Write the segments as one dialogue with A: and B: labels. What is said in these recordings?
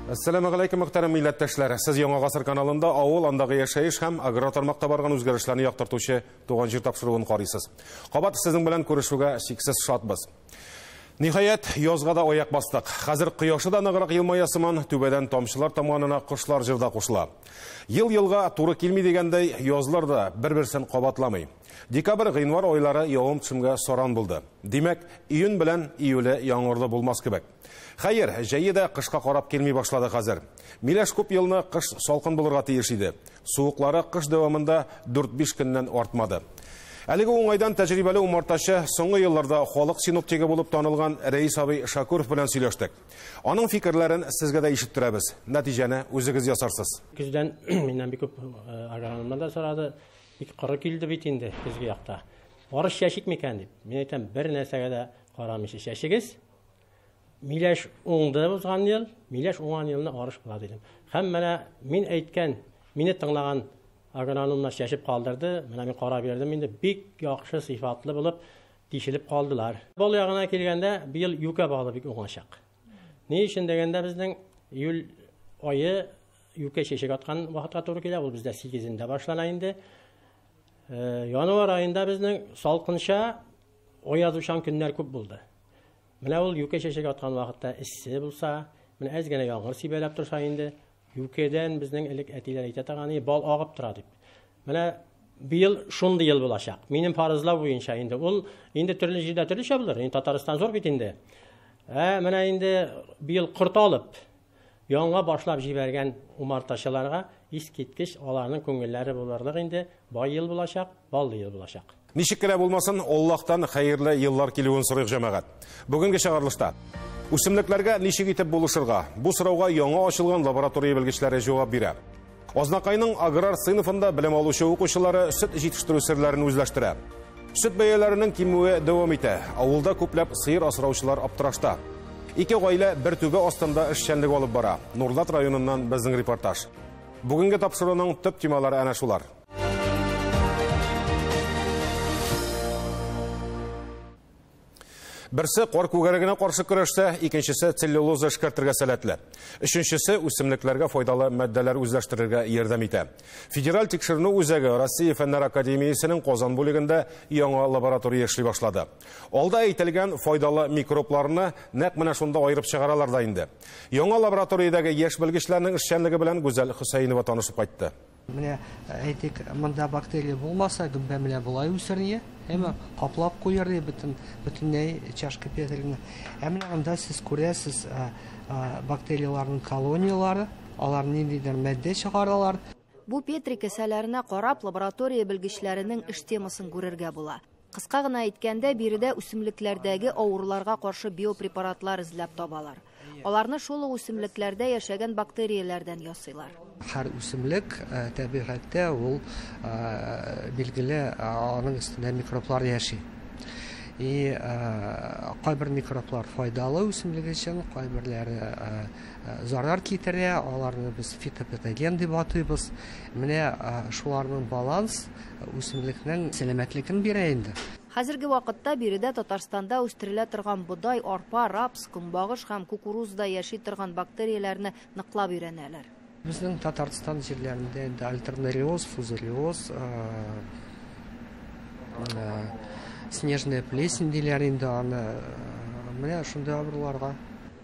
A: Assalamu алейкум, мөхтәрәм милләттәшләр. Сез Яңа гасыр каналында авыл андагы яшәеш һәм аграр тармакта барган үзгәрешләрне яктыртучы туган җир тапшыруын карыйсыз. Кабат сезнең белән күрешүгә шиксез шатбыз. Ниһаять, язга да аяк бастык. Хәзер кояшы да ныграк елмая сыман, түбәдән тамчылар тамганына кошлар җырда кушыла. Ел-елга туры килми дигәндәй, язлар да бер-берсен кабатламый. Декабрь-гыйнвар айлары явым-төшемгә саран булды. Димәк, июнь белән июле яңгырлы булмас кебек. Хәер, җәйе дә кышка карап килми башлады хәзер. Миләш күп елны кыш салкын булырга тиеш иде. Суыклары кыш дәвамында 4-5 көннән артмады. Әлеге уңайдан тәҗрибәле умартачы соңгы елларда халык синоптигы булып танылган Рәис абый Шакуров белән сөйләштек. Аның фикерләрен сезгә дә ишеттерәбез. Нәтиҗәне үзегез ясарсыз.
B: Көздән миннән бик күп агрономнан сорады. Бик кыры килде бит инде көзге якта. Арыш чәчик микән дип. Мин әйтәм, бер нәрсәгә дә карамыйча чәчегез. Миләш уңды узган ел, миләш уңган елны арыш була дидем. Һәм менә мин әйткән, мине тыңлаган агрономнар чәчеп калдырды. Менә мин карап бердем, инде бик яхшы сыйфатлы булып тишелеп калдылар. Бул ягына килгәндә, бу ел юка багы бик уңачак. Ни өчен дигәндә, безнең июль айы юка чәчек аткан вакытка туры килә. Ул бездә 8-ндә башлана инде. Январ айында безнең салкынча оязучан көннәр күп булды. Менә ул юка чәчек аткан вакытта иссе булса, менә әз генә яңгыр сибәләп торса инде, юкадан безнең элек әтиләр әйтә торганы бал агып тора дип. Менә быел шундый ел булачак. Минем фарызлау буенча инде ул инде төрле җирдә төрлечә булыр. Инде Татарстан зур бит инде. Менә инде быел кырт алып, яңа башлап җибәргән умартачыларга искиткеч аларның күңелләре булырлык инде. Бай ел булачак, баллы ел булачак.
A: Ничек кенә булмасын, Аллаһтан хәерле еллар килүен сорыйк җәмәгать. Бүгенге чыгарылышта үсемлекләргә ничек итеп булышырга? Бу сорауга яңа ачылган лаборатория белгечләре җавап бирә. Азнакайның аграр сыйныфында белем алучы укучылары сөт җитештерү серләрен үзләштерә. Сөт бәяләренең кимүе дәвам итә. Авылда күпләп сыер асраучылар аптырашта. Ике гаилә бер түбә астында эшчәнлек алып бара. Нурлат районыннан безнең репортаж. Бүгенге тапшыруның төп темалары әнә шулар. Берсе кар күгәрәгенә каршы көрәштә, икенчесе целлюлоза эшкәртергә сәләтле. Өченчесе үсемлекләргә файдалы матдәләр үзләштерергә ярдәм итә. Федераль тикшеренү үзәге Россия фәннәр академиясенең Казан бүлегендә яңа лаборатория эшли башлады. Алда әйтелгән файдалы микробларны нәкъ менә шунда аерып чыгаралар да инде. Яңа лабораториядәге яшь белгечләрнең эшчәнлеге белән Гүзәл Хөсәйнова танышып кайтты.
C: Менә әйтик, монда бактерия булмаса, гөмбә менә булай үсәргә, әмма каплап куяр ди бөтенләй чашка петрина. Әмма анда сез күрәсез бактерияларның колониялары, алар ниндидер матдә чыгаралар.
D: Бу Петри кесәләренә карап лаборатория белгечләренең эш темасын күрергә була. Кыска гына әйткәндә, биредә үсемлекләрдәге авыруларга каршы биопрепаратлар эзләп табалар. Аларны шул үсемлекләрдә яшәгән бактерияләрдән ясыйлар.
C: Һәр үсемлек табигатьтә ул билгеле аның өстендә микроблар яши. Кайбер микроблар файдалы үсемлек өчен, кайберләре зарар китерә, аларны без фитопатоген дип атыйбыз. Менә шуларның баланс үсемлекнең сәламәтлеген бирә инде.
D: Хәзерге вакытта биредә Татарстанда үстерелә торган бодай, арпа, рапс, көнбагыш һәм кукурузда яши торган бактерияләрне ныклап өйрәнәләр.
C: Безнең Татарстан җирләрендә альтернариоз, фузариоз, снежная плесень диләр инде аны. Менә шундый авыруларга.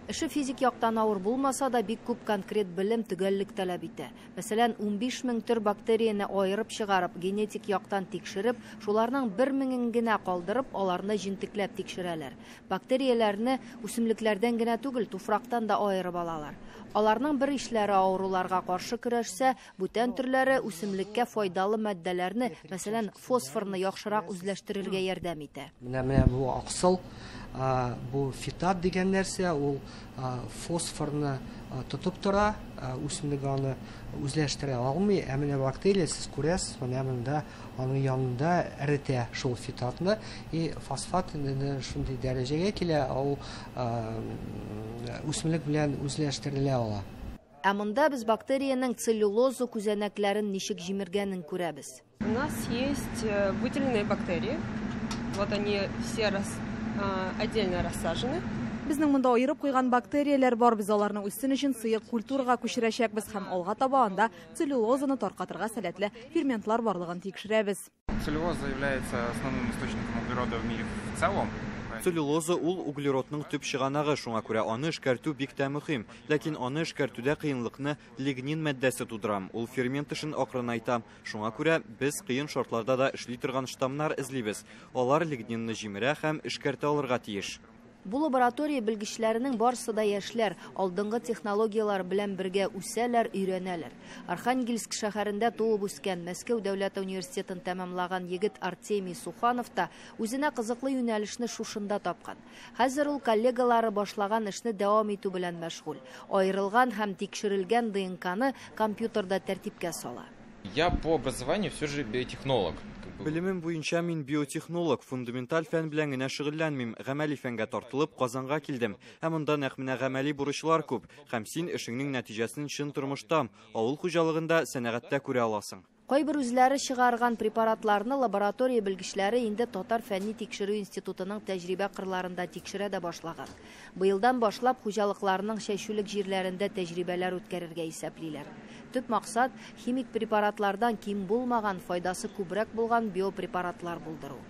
D: Эше физик яктан авыр булмаса да бик күп конкрет белем, төгәллек таләп итә. Мәсәлән, 15 мең төр бактерияны аерып чыгарып, генетик яктан тикшереп, шуларның 1 меңен генә калдырып, аларны җентекләп тикшерәләр. Бактерияләрне үсемлекләрдән генә түгел, туфрактан да аерып алалар. Аларның бер ишләре авыруларга каршы көрәшсә, бүтән төрләре үсемлеккә файдалы матдәләрне, мәсәлән, фосфорны яхшырак үзләштерергә ярдәм итә.
C: Менә бу аксыл, бу фитат дигән нәрсә, ул фосфорны тотып тора, үсемлек аны үзләштерә алмый, ә менә бактерия сез күрәсез, менә монда аның янында эретә шул фитатны, фосфат шундый дәрәҗәгә килә, ул үсемлек белән үзләштерелә ала.
D: Ә монда без бактерияның целлюлоза күзәнәкләрен ничек җимергәнен күрәбез.
E: У нас есть выделенные бактерии. Вот они все отдельно рассажены. Безнең монда айырып куйган бактерияләр бар, без аларның үсен өчен сыек культурага күчерәчәкбез һәм алга таба анда целлюлозаны таркатырга сәләтле ферментлар барлыгын тикшерәбез.
F: Целлюлоза является основным источником углерода в мире в целом.
G: Целлюлоза ул углеродның төп чыганагы, шуңа күрә аны эшкәртү бик тә мөһим. Ләкин аны эшкәртүдә кыенлыкны лигнин матдәсе тудыра. Ул фермент эшен акрынайта. Шуңа күрә без кыен шартларда да эшли торган штамнар эзлибез. Алар лигнинны җимерә һәм эшкәртә алырга тиеш.
D: Бу лаборатория белгечләренең барысы да яшьләр, алдынгы технологиялар белән бергә үсәләр, өйрәнәләр. Архангельск шәһәрендә туып үскән, Мәскәү дәүләт университетын тәмамлаган егет Артемий Суханов та үзенә кызыклы юнәлешне шушында тапкан. Хәзер ул коллегалары башлаган эшне дәвам итү белән мәшгуль. Аерылган һәм тикшерелгән ДНКны компьютерда тәртипкә сала.
F: Я по образованию все же биотехнолог.
G: Белемем буенча мин биотехнолог, фундаменталь фән белән генә шөгыльләнмим. Гамәли фәнгә тартылып, Казанга килдем. Һәм монда нәкъ менә гамәли бурычлар күп. Һәм син эшеңнең нәтиҗәсен чын тормышта, авыл хуҗалыгында, сәнәгатьтә күрә аласың.
D: Кайбер үзләре чыгарган препаратларны лаборатория белгечләре инде Татар фәнни тикшерү институтының тәҗрибә кырларында тикшерә дә башлаган. Быелдан башлап хуҗалыкларның шәйшүлек җирләрендә тәҗрибәләр үткәрергә исәплиләр. Төп максат химик препаратлардан ким булмаган, файдасы күбрәк булган биопрепаратлар булдыру.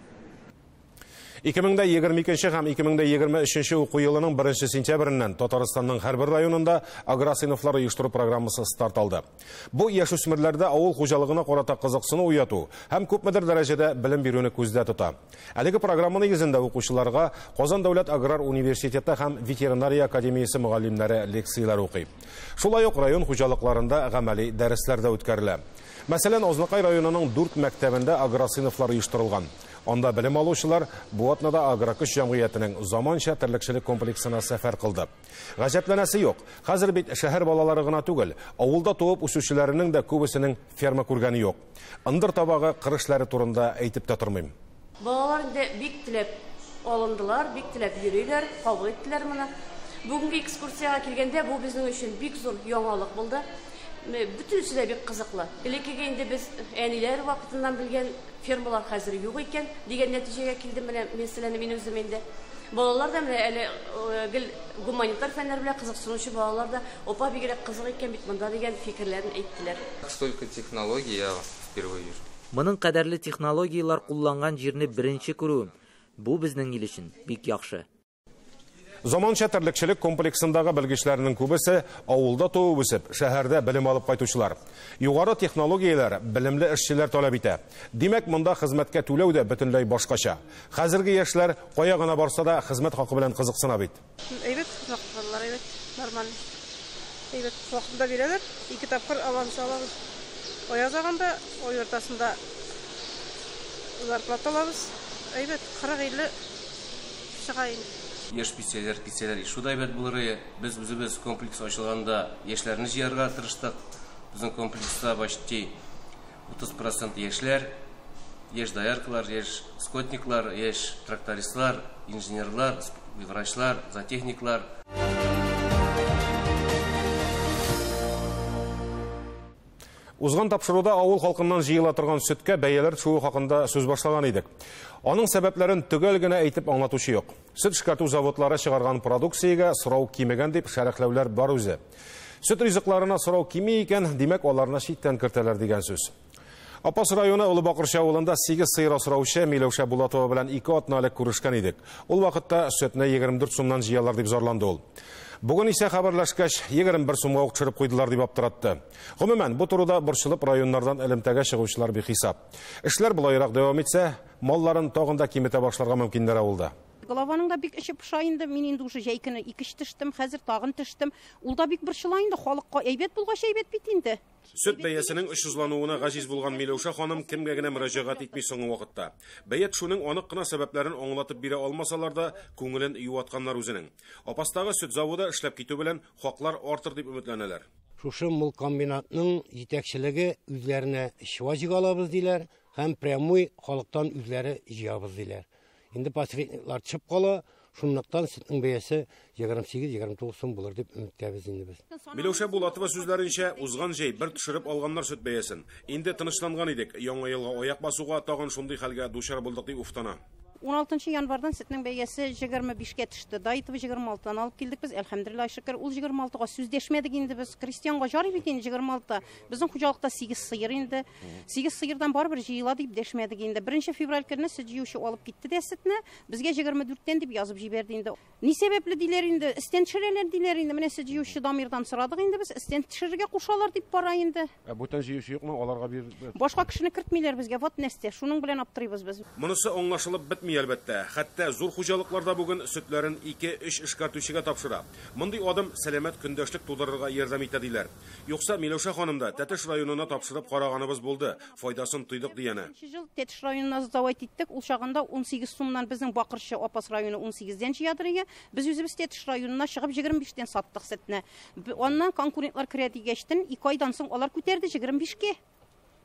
A: 2022 һәм 2023 уку елының 1 сентябреннән Татарстанның һәрбер районында агросыйныфлар оештыру программасы старт алды. Бу яшүсмерләрдә авыл хуҗалыгына карата кызыксыну уяту һәм күпмедер дәрәҗәдә белем бирүне күздә тота. Әлеге программа нигезендә укучыларга Казан дәүләт аграр университеты һәм ветеринария академиясе мөгаллимнәре лекцияләр укый. Шулай ук район хуҗалыкларында гамәли дәресләр дә үткәрелә. Мәсәлән, Азнакай районының 4 мәктәбендә агросыйныфлар оештырылган. Анда белем алучылар бу атнада агрокөч җәмгыятенең заманча терлекчелек комплексына сәфәр кылды. Гаҗәпләнәсе юк. Хәзер бит шәһәр балалары гына түгел, авылда туып үсүчеләрнең дә күбесенең ферма күргәне юк. Ындыр табагы кырышлары турында әйтеп тә тормыйм.
H: Балалар инде бик теләп алындылар, бик теләп йөриләр, кабул иттеләр моны. Бүгенге экскурсияга килгәндә бу безнең өчен бик зур яңалык булды. Бүтүнесе дә бик кызыклы. Элеккегә инде без әниләр вакытыннан белгән фермалар хәзер юк икән дигән нәтиҗәгә килдем менә мәсьәләне мин үзем инде. Балалар да менә әле гуманитар фәннәр белән кызыксынучы балалар да опа бигрәк кызык икән бит монда дигән фикерләрен әйттеләр.
F: Столько технологий я впервые вижу.
I: Моның кадәрле технологиялар кулланган җирне беренче күрү. Бу безнең ил өчен бик яхшы.
A: Заманча терлекчелек комплексындагы белгечләрнең күбесе авылда туып үсеп, шәһәрдә белем алып кайтучылар. Югары технологияләр белемле эшчеләр таләп итә. Димәк, монда хезмәткә түләү дә бөтенләй башкача. Хәзерге яшьләр кая гына барса да хезмәт хакы белән кызыксына бит.
J: Әйбәт хакылар, әйбәт, нормаль. Әйбәт вакытында бирәләр, 2 тапкыр аванс алабыз. Оязаганда, ой ортасында зарплата алабыз. Әйбәт, 40-50 чыгайын.
K: Яшь писәләр шудай бәт булыры. Без үзебез комплекс ачылганда яшьләрне җыярга тырыштык. Безнең комплекста почти 30% яшьләр, яшь дояркалар, яшь скотниклар, яшь трактористлар, инженерлар, врачлар, зоотехниклар.
A: Узган тапшыруда авыл халкыннан җыела торган сөткә бәяләр төшү хакында сүз башлаган идек. Аның сәбәпләрен төгәл генә әйтеп аңлатучы юк. Сөт эшкәртү заводлары чыгарган продукциягә сорау кимегән дип шәрехләүләр бар үзе. Сөт ризыкларына сорау кими икән, димәк аларны читтән кертәләр дигән сүз. Апас районы Улыбакырча авылында 8 сыер асраучы Миләүшә Булатова белән 2 атналык күрешкән идек. Ул вакытта сөтне 24 сумнан җыялар дип зарланды ул. Бүген исә хәбәрләшкәч 21 сумга ук төшереп куйдылар дип аптыратты. Гомумән, бу турыда борчылып районнардан элемтәгә чыгучылар бихисап. Эшләр булайрак дәвам итсә, малларын тагын да киметә башларга мөмкиннәр авылда.
L: Голованың да бик эче пыша инде, мин инде уже җәйкене 2 төштем, хәзер тагын төштем. Ул да бик борчыла инде, халыкка әйбәт булгач әйбәт бит инде.
A: Сөт бәясенең ышызлануына гаҗиз булган Миләүшә ханым кемгә генә мөрәҗәгать итми соңгы вакытта. Бәя төшүнең анык кына сәбәпләрен аңлатып бирә алмасалар да, күңелен юатканнар үзенең. Апастагы сөт заводы эшләп китү белән хаклар артыр дип өметләнәләр.
M: Шушы мул комбинатның җитәкчелеге үзләренә шважик алабыз диләр һәм прямой халыктан үзләре җыябыз диләр. Инде посредниклар чыгып кала, шунлыктан сөтнең бәясе 28-29 сум булыр дип өметләбез инде без.
A: Миләүшә Булатова сүзләренчә, узган җәй бер төшереп алганнар сөт бәясен. Инде тынычланган идек, яңа елга аяк басуга тагын шундый хәлгә дучар булдык дип уфтана.
L: 16 январдан сөтнең бәясе 25-ке төште. Дайтыбы 26-тан алып килдек без. Әлхәмдулилlah шөкер. Ул 26-га сүз дәшмәдек инде без. Крестьянга жарый бит инде 26-та. Безнең хуҗалыкта 8 сыер инде. 8 сыердан барыбер җыела дип дәшмәдек инде. 1 февраль көнне сөт җыючы алып китте дә сөтне. Безгә 24-тән дип язып җибәрде инде. Ни сәбәпле диләр инде? Истән төшерәләр диләр инде. Менә сөт җыючы Дамирдан сорадык инде без. Истән төшерергә кушалар дип бара инде.
A: Бүтән җыючы юкмы? Аларга бир.
L: Башка кешене кертмиләр безгә. Вот нәрсә. Шуның белән аптырыйбыз без.
A: Монысы аңлашылып бетми әлбәттә. Хәтта зур хуҗалыкларда бүген сөтләрен 2-3 эшкәртүчегә тапшыра. Мондый адым сәламәт көндәшлек тудырырга ярдәм итә диләр. Юкса Миләүшә ханым да Тәтеш районына тапшырып караганыбыз булды. Файдасын тойдык дигәне.
L: Ел Тәтеш районына завод иттек. Ул чагында 18 сумнан безнең Бакырчы Апас районы 18-дән җыядырга. Без үзебез Тәтеш районына чыгып 25-тән саттык сөтне. Аннан конкурентлар керә дигәчтен 2 айдан соң алар күтәрде 25-ке.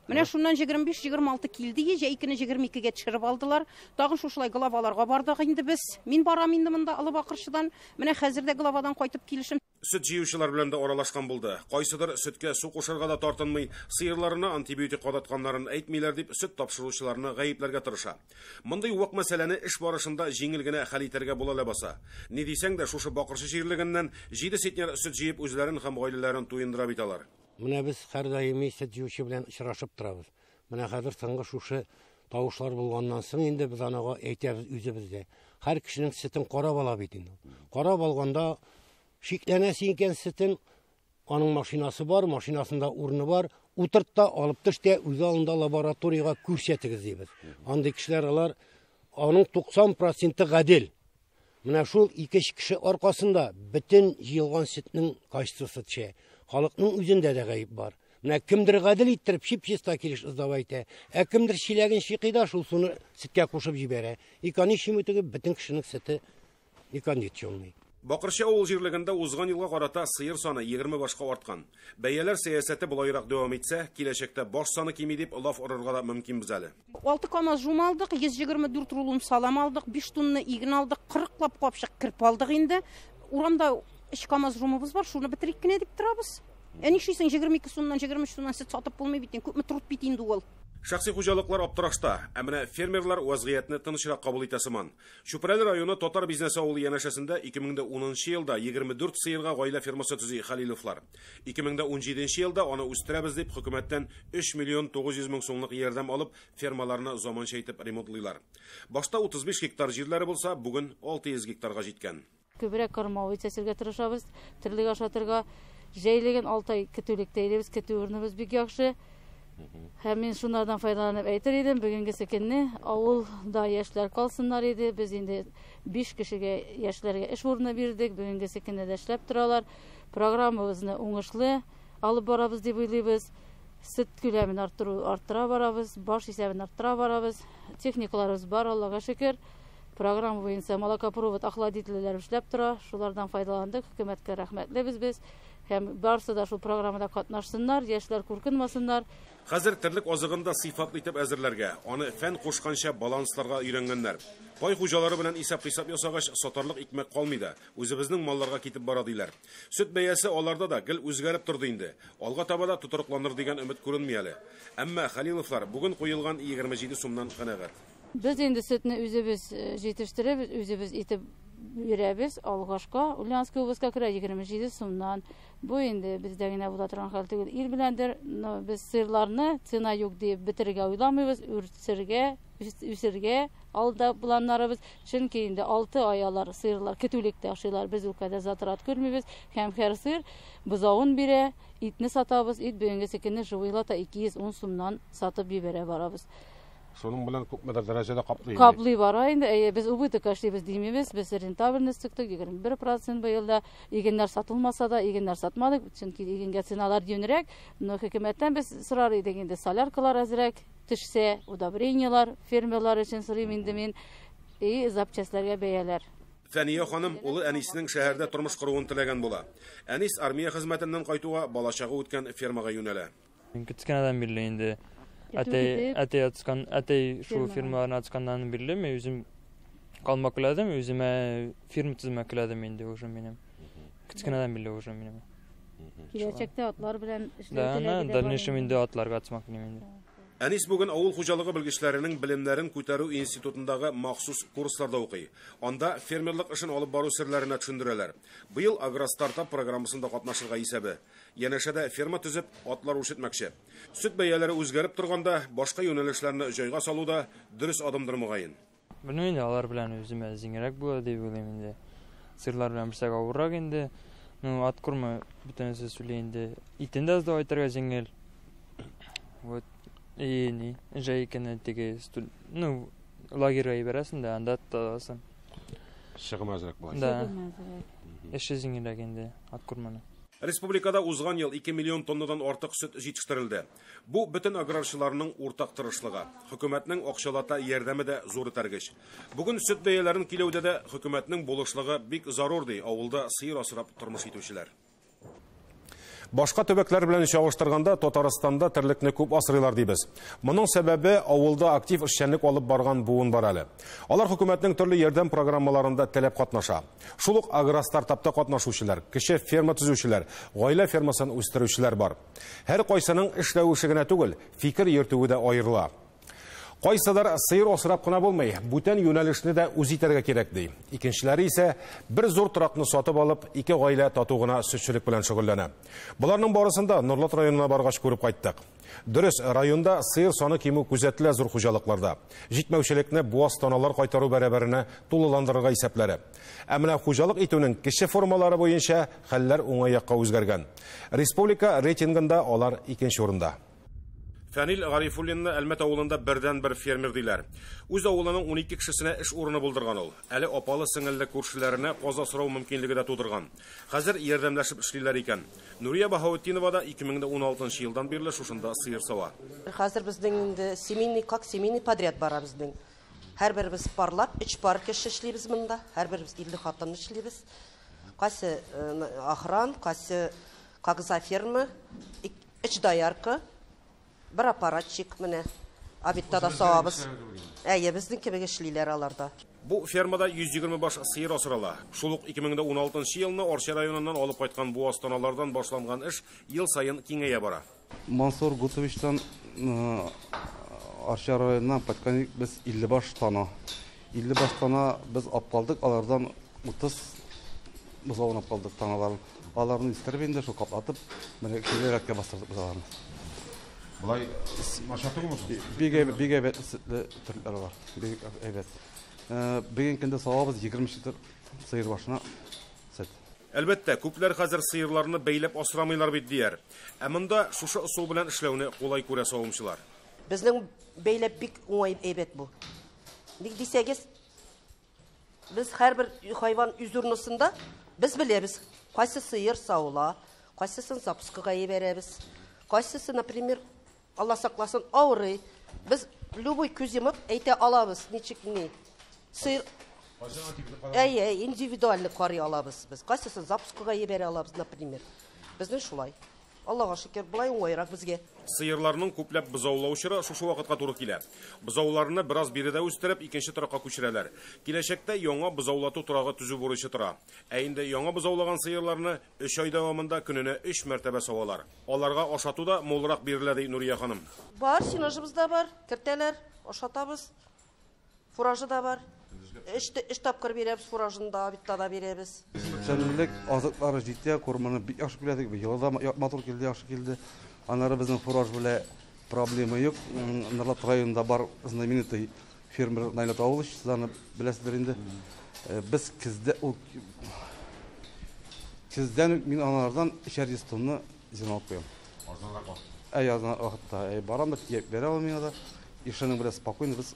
L: Менә шуннан 25-26 килде, җәйкене 22-гә төшереп алдылар. Тагын шушылай главаларга бардык инде без. Мин барам инде монда Алып Бакырчыдан. Менә хәзердә главадан кайтып килешим.
A: Сөт җыючылар белән дә аралашкан булды. Кайсыдыр сөткә су кушырга да тартынмый, сыерларына антибиотик кадатканнарын әйтмиләр дип сөт тапшыручыларны гаепләргә тырыша. Мондый вак мәсьәләне эш барышында җиңел генә хәл итәргә була ләбаса. Ни дисәң дә шушы Бакырчы җирлегеннән 7 сетнер сөт җыеп үзләрен һәм гаиләләрен туендыра бит алар.
M: Менә без һәр даими сөт җыючы белән очрашып торабыз. Менә хәзер соңгы шушы тавышлар булганнан соң инде без анага әйтәбез үзебездә. Һәр кешенең сөтен карап ала бит инде. Карап алганда шикләнәсе икән сөтен, аның машинасы бар, машинасында урыны бар, утырт та алып төш тә үз алдында лабораториягә күрсәтегез дибез. Андый кешеләр алар аның 90% гадел. Менә шул 2 кеше аркасында бөтен җыелган сөтнең качествосы төшә. Халыкның үзендә дә гаип бар. Менә кемдер гадел иттереп чип-чиста килеш издавай итә. Кемдер чиләген шикыйда шул суны сөткә кушып җибәрә. Икәни шимитеге бөтен кешенең сөте икәни тчылмый.
A: Бакырчы авыл җирлегендә узган елга карата сыер саны 20 башка арткан. Бәяләр сәясәте булайрак дәвам итсә, киләчәктә баш саны кими дип лаф урырга да мөмкин без әле.
L: 6 камаз жум алдык, 124 рулум салам алдык, 5 тонна иген алдык, 40 лап капчык кирп алдык инде. Урамда 3 камаз жумыбыз бар, шуны битерик кенә дип торабыз. Нишисең 22 сумнан 23 сумнан сөт сатып булмый бит, күпме труд бит инде ул.
A: Шәхси хуҗалыклар аптырашта, ә менә фермерлар вазгыятьне тынычрак кабул итә сыман. Чүпрәле районы Татар бизнес авылы янәшәсендә 2010 елда 24 сыерга гаилә фермасы төзи Хәлиловлар. 2017 елда аны үстерәбез дип хөкүмәттән 3 миллион 900 мең сумлык ярдәм алып, фермаларны заманча итеп ремонтлыйлар. Башта 35 гектар җирләре булса, бүген 600 гектарга җиткән.
N: Күбрәк кармау итсәсергә тырышабыз, тирлек ашатырга, җәйлеген 6 ай көтүлектә идебез, көтү урыныбыз бик яхшы. Һәм мин шуннардан файдаланып әйтер идем, бүгенге сөкенне авылда яшьләр калсыннар иде. Без инде 5 кешегә яшьләргә эш урыны бирдек. Бүгенге сөкенне дә эшләп торалар. Программабызны уңышлы алып барабыз дип уйлыйбыз. Сөт күләмен арттыра барабыз, баш исәбен арттыра барабыз. Техникаларыбыз бар, Аллага шөкер. Программа буенча молокопровод охладительләр эшләп тора. Шулардан файдаландык. Хөкүмәткә рәхмәтлебез без. Һәм барсы да шул программада катнашсыннар, яшьләр куркынмасыннар.
A: Хәзер терлек азыгында сыйфатлы итеп әзерләргә, аны фән кушканча балансларга өйрәнгәннәр. Пай хуҗалары белән исәп-хисап ясагач, сатарлык икмәк калмый да, үзебезнең малларга китеп бара диләр. Сөт бәясе аларда да гел үзгәреп торды инде. Алга таба да тотрыкланыр дигән өмет күренми әле. Әмма Хәлиловлар бүген куелган 27 сумнан канәгать.
N: Без инде сөтне үзебез җитештереп, үзебез итеп бирәбез Алгашка, Ульяновская областька керә 27 сумнан. Бу инде бездә генә була торган хәл түгел. Ил беләндер, без сыерларны цена юк дип битергә уйламыйбыз, үсергә алда планнарыбыз. Чөнки инде 6 аялар сыерлар көтүлектә ашыйлар, без өлкәдә затрат күрмибез. Һәм һәр сыер бузавын бирә, итне сатабыз, ит бүгенге сөкенне җыйлата 210 сумнан сатып җибәрә барабыз.
A: Шуның белән күпмедер дәрәҗәдә каплый.
N: Каплый бара инде. Без убыток эшлибез димибез. Без рентабельность тыктык 21% быелда. Игеннәр сатылмаса да, игеннәр сатмадык. Чөнки игенгә ценалар юнрәк. Но хөкүмәттән без сорар идек инде соляркалар әзрәк төшсә, удобрениялар, фермерлар өчен сорыйм инде мин. Запчастларга бәяләр.
A: Фәния ханым улы әнисенең шәһәрдә тормыш кыруын теләгән була. Әнис армия хезмәтеннән кайтуга балачагы үткән фермага юнәлә.
O: Кичкенәдән бирле инде. Әтей шу фирмаларны ачканнан бирле мен үзем калмак кыладым, үземә фирма төзмәк кыладым инде уже минем. Кичкенәдән бирле уже минем.
N: Киләчәктә атлар белән
O: эшләргә дальнейшем инде атларга ачмак инде.
A: Әнис бүген авыл хуҗалыгы белгечләренең белемнәрен күтәрү институтындагы махсус курсларда укый. Анда фермерлык эшен алып бару серләренә төшендерәләр. Быел агростартап программасында катнашырга исәбе. Янәшәдә ферма төзеп, атлар үрчетмәкче. Сөт бәяләре үзгәреп торганда, башка юнәлешләрне җайга салуда дөрес адымдыр мөгаен.
O: Белмим, алар белән үземә җиңелрәк була дип уйлыйм инде. Сырлар белән берсәгә авыррак инде. Ат күрмә бөтенесе сөйләй инде. Итен дә айтырга җиңел. Вот и жайканы теге лагерьга берәсен дә анда татасың.
A: Чыгым әзрәк була.
O: Да. Эше җиңелрәк инде ат күрмәне.
A: Республикада узган ел 2 миллион тоннадан артык сөт җитештерелде. Бу бөтен аграрчыларның уртак тырышлыгы. Хөкүмәтнең акчалата ярдәме дә зур тәргеш. Бүген сөт бәяләрен киләүдә дә хөкүмәтнең булышлыгы бик зарур ди авылда сыер асрап тормыш итүчеләр. Башка төбәкләр белән чагыштырганда Татарстанда терлекне күп асрыйлар дибез. Моның сәбәбе авылда актив эшчәнлек алып барган буын бар әле. Алар хөкүмәтнең төрле ярдәм программаларында таләп катнаша. Шул ук агростартапта катнашучылар, кече ферма төзүчеләр, гаилә фермасын үстерүчеләр бар. Һәр кайсының эш рәвеше генә түгел, фикер йөртүе дә аерыла. Кайсыдар сыер асрап кына булмый, бүтән юнәлешне дә үз итәргә кирәк ди. Икенчеләре исә бер зур торакны сатып алып, 2 гаилә татугына сөтчелек белән шөгыльләнә. Буларның барысында Нурлат районына баргач күреп кайттык. Дөрес, районда сыер саны кимү күзәтелә зур хуҗалыкларда. Җитмәүчелекне бу астаналар кайтару бәрабәренә тулыландырырга исәпләре. Ә менә хуҗалык итүнең кече формалары буенча хәлләр уңай якка үзгәргән. Республика рейтингында алар 2нче урында. Фәнил Гарифуллинны Әлмәт авылында бердән-бер фермер диләр. Үз авылының 12 кешесенә эш урыны булдырган ул. Әле апалы-сеңелле күршеләренә каза сорау мөмкинлеге дә тудырган. Хәзер ярдәмләшеп эшлиләр икән. Нурия Баһаветдинова да 2016 елдан бирле шушында сыер сава.
P: Хәзер безнең инде семейный подряд бара безнең. Һәрберебез парлап 3 пар кеше эшлибез монда. Һәрберебез 50 хатын эшлибез. Кайсы охран, кайсы кагза ферма, 3 доярка. Bir аппаратчик менә обедта да савабыз. Әйе, безнең кебек эшлиләр аларда.
A: Бу фермада 120 баш сыер асрала. Шул ук 2016 елны Орча районыннан алып кайткан бу астаналардан башланган эш ел сайын киңәя бара.
Q: Мансур Гутовичтан Орча районыннан кайткан без 50 баш тана. 50 баш тана без апкалдык, алардан 30 без алып калдык таналарын. Аларны истербенде шул каплатып, менә килерәккә бастырдык без аларны.
A: Булай машаты булмыш?
Q: Бик әйбәт төрләр бар. Бик әйбәт. Бүген көндә савабыз 20 литр сыер башына сөт.
A: Әлбәттә, күпләр хәзер сыерларны бәйләп асрамыйлар бит дияр. Ә монда шушы усул белән эшләүне кулай күрә савымчылар.
P: Безнең бәйләп бик уңай әйбәт бу. Ник дисәгез, без һәрбер хайван үз урнысында без беләбез. Кайсы сыер саула, кайсысын запускага ебәрәбез. Кайсысы, например, Allah saklaсын, авырый. Biz любой күз йомып әйтә алабыз, ничек ни. Сыер индивидуальный карый алабыз без. Кайсысын запускага ебәрә алабыз, например. Безнең шулай. Аллага шөкер, булай уңайрак безгә.
A: Сыерларның күпләп бозаулаучыры шушы вакытка туры килә. Бозауларны бераз биредә үстереп, икенче торакка күчерәләр. Киләчәктә яңа бозаулату торагы төзү бурычы тора. Ә инде яңа бозаулаган сыерларны 3 ай дәвамында көненә 3 мәртәбә савалар. Аларга ашату да молрак бирелә ди Нурия ханым.
P: Бар, синажыбызда бар, кертәләр, ашатабыз. Фуражы да бар. 3 тапкыр бирәбез, фуражында, обедта да бирәбез.
Q: Сәнлек азыклары җитә, корманы бик яхшы киләдек. Елда матур килде, яхшы килде. Аннары безнең фураж белән проблема юк. Нурлат районында бар знаменитый фермер Найлат Павлович, sizlarni беләсезләр инде. Без кездән мин алардан 300 тонна зин алып куям. Азан вакытта барам да тиеп берә алмыйм да. Ишенең белән спокойно без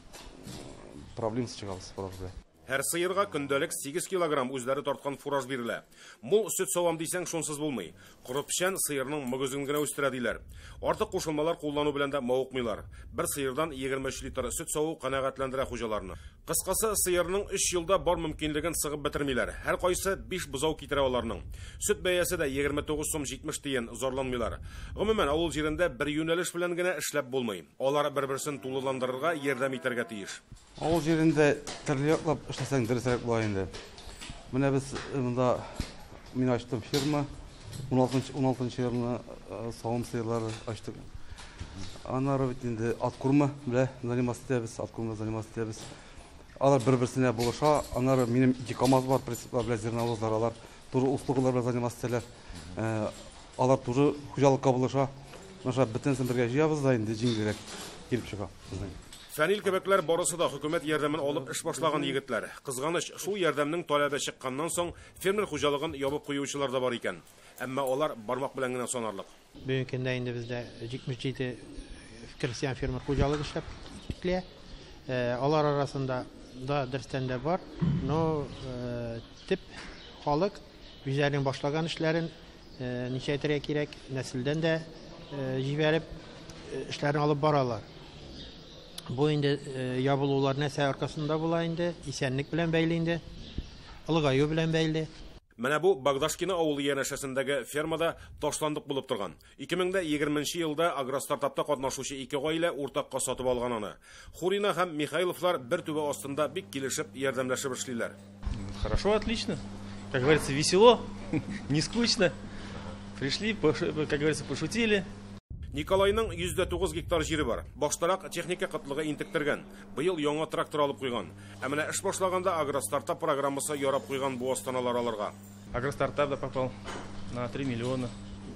Q: проблемсыз чыгабыз фураж белән.
A: Һәр сыерга көндәлек 8 килограмм үзләре тарткан фураж бирелә. Мул сөт савам дисәң шунсыз булмый. Курып пешән сыерның мөгезен генә үстерә диләр. Артык кушылмалар куллану белән дә мавыкмыйлар. Бер сыердан 23 литр сөт саву канәгатьләндерә хуҗаларны. Кыскасы, сыерның 3 елда бар мөмкинлеген сыгып бетермиләр. Һәр кайсы 5 бозау китерә аларның. Сөт бәясе дә 29 сум 70 тиен зарланмыйлар. Гомумән, авыл җирендә бер юнәлеш белән генә эшләп булмый. Алар бер-берсен тулыландырырга ярдәм итәргә тиеш.
Q: Авыл җирендә төрле яклап эшләсәң дөресрәк була инде. Менә без монда мин ачтым ферма, 16 елны савым сыерлары ачтык. Анары бит инде аткурма белән заниматься итәбез, аткурма заниматься итәбез. Алар бер-берсенә булыша, анары минем 2 КАМАЗ бар, принципта белән зерновозлар, алар тоже услугалар белән заниматься итәләр. Алар тоже хуҗалыкка булыша. Наша бөтенсен бергә җыябыз да инде җиңелрәк килеп чыга.
A: Фәнил кебекләр барысы да хөкүмәт ярдәмен алып эш башлаган егетләр. Кызганыч, шул ярдәмнең таләбе чыкканнан соң фермер хуҗалыгын ябып куючылар да бар икән. Әмма алар бармак белән генә санарлык.
R: Бүгенге көндә инде бездә 77 крестьян фермер хуҗалыгы эшләп килә. Алар арасында да дөрестән дә бар, но тип халык үзләренең башлаган эшләрен ничә әйтергә кирәк, нәселдән дә җибәреп эшләрен алып баралар. Бу инде ябылулар нәрсә аркасында була инде, исәнлек белән бәйле инде, ылгаю белән бәйле.
A: Менә бу Багдашкина авылы янәшәсендәге фермада ташландык булып торган. 2020 елда агростартапта катнашучы 2 гаилә уртакка сатып алган аны. Хурина һәм Михайловлар бер түбә астында бик килешеп ярдәмләшеп эшлиләр.
S: Хорошо, отлично. Как говорится, весело, не скучно. Пришли, как говорится, пошутили.
A: Николайның 109 гектар җире бар. Баштарак техника кытлыгы интектергән. Быел яңа трактор алып куйган. Ә менә эш башлаганда агростартап программасы ярап куйган бу астаналар аларга.
S: Агростартап да попал на 3 миллиона.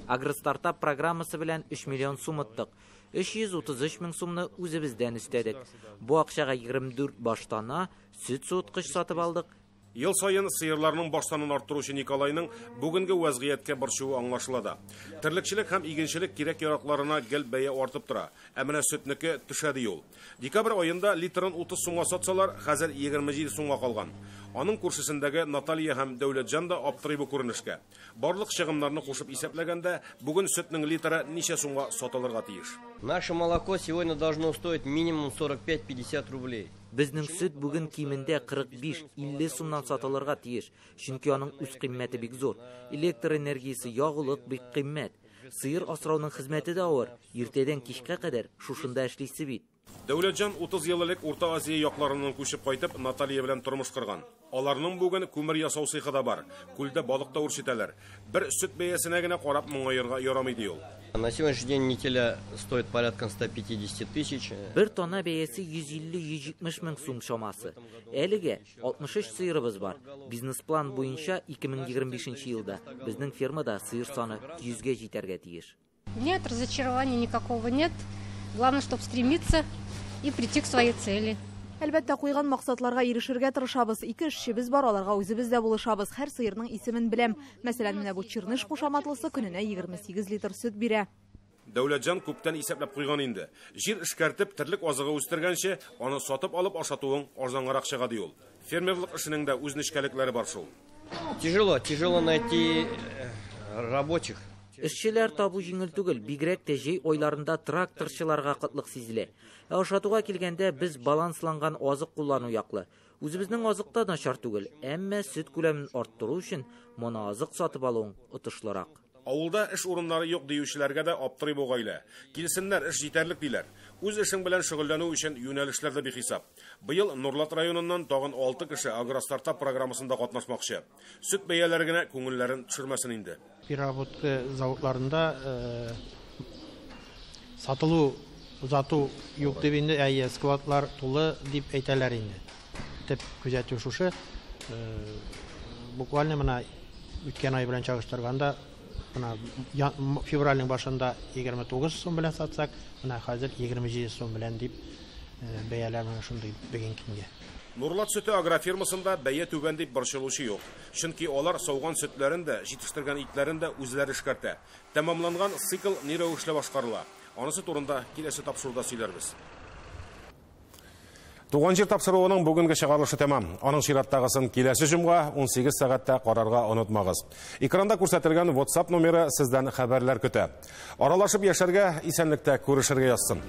I: Агростартап программасы белән 3 миллион сум иттек. 333 мең сумны үзебездән өстәдек. Бу акчага 24 баштана сөт суыткыч сатып алдык.
A: Ел сайын сыерларның баштанын арттыручы Николайның бүгенге вазгыятькә борчуы аңлашыла да. Терлекчелек һәм игенчелек кирәк яракларына гел бәя артып тора. Ә менә сөтнеке төшәде юл. Декабрь аенда литрын 30 сумга сатсалар, хәзер 27 сумга калган. Аның күршесендәге Наталья һәм Дәүләтҗан да аптырый бу күренешкә. Барлык чыгымнарны кушып исәпләгәндә, бүген сөтнең литры ничә сумга сатылырга тиеш?
T: Наше молоко сегодня должно стоить минимум 45-50 рублей.
I: Безнең сөт бүген кимендә 45-50 сумнан сатылырга тиеш, чөнки аның үз кыйммәте бик зур. Электр энергиясе ягулык бик кыйммәт. Сыер асрауның хезмәте дә авыр. Иртәдән кичкә кадәр шушында эшлисе бит.
A: Дәүләтҗан 30 ел элек Урта Азия якларыннан күчеп кайтып Наталья белән тормыш корган. Аларның бүген күмер ясау цехы да бар. Күлдә балык та үрчетәләр. Бер сөт бәясенә генә карап моңаерга ярамый ди ул.
T: На сегодняшний день нителя стоит порядка 150 тысяч.
I: Бер тонна бәясе 150-170 мең сум шамасы. Әлегә 63 сыерыбыз бар. Бизнес план буенча 2025 елда безнең фермада сыер саны 100-гә җитәргә тиеш.
U: Нет, разочарования никакого нет. Главное, чтобы стремиться и прийти к своей цели.
E: Әлбәттә, куйган максатларга ирешергә тырышабыз. 2 эшчебез бар, аларга үзебез дә булышабыз. Һәр сыерның исемен беләм. Мәсәлән, менә бу Черныш кушаматлысы көненә 28 литр сөт бирә.
A: Дәүләтҗан күптән исәпләп куйган инде. Җир эшкәртеп, терлек азыгы үстергәнче, аны сатып алып ашатуың арзангарак чыга ди ул. Фермерлык эшенең дә үз нечкәлекләре бар шул.
T: Тяжело найти рабочих.
I: Эшчеләр табу җиңел түгел, бигрәк тә җәй айларында тракторчыларга кытлык сизелә. Ашатуга килгәндә без балансланган азык куллану яклы. Үзебезнең азык та начар түгел, әмма сөт күләмен арттыру өчен моны азык сатып алуың отышлырак.
A: Авылда эш урыннары юк диючеләргә дә аптырый бу гаилә. Килсеннәр, эш җитәрлек диләр. Үз эшең белән шөгыльләнү өчен юнәлешләрдә бихисап. Быел Нурлат районыннан тагын 6 кеше агростартап программасында катнашмакчы. Сөт бәяләре генә күңелләрен төшермәсен инде.
R: Переработка заводларында сатылу, узату юк дип инде, складлар тулы дип әйтәләр инде. Теп күзәтү шушы. Буквально менә үткән ай белән чагыштырганда, февральның башында 29 сум белән сатсак, менә хәзер 27 сум белән дип бәяләр менә шундый бүгенкегә.
A: Нурлат сөте агрофирмасында бәя түбән дип борчылучы юк. Чөнки алар сауган сөтләрен дә, җитештергән итләрен дә үзләре эшкәртә. Тәмамланган цикл ни рәвешле башкарыла? Анысы турында киләсе тапшыруда сөйләрбез. Туган җир тапшыруының бүгенге чыгарылышы тәмам. Аның чираттагысын киләсе җомга 18 сәгатьтә карарга онытмагыз. Экранда күрсәтелгән WhatsApp номеры сездән хәбәрләр көтә. Аралашып яшәргә, исәнлектә күрешергә язсын.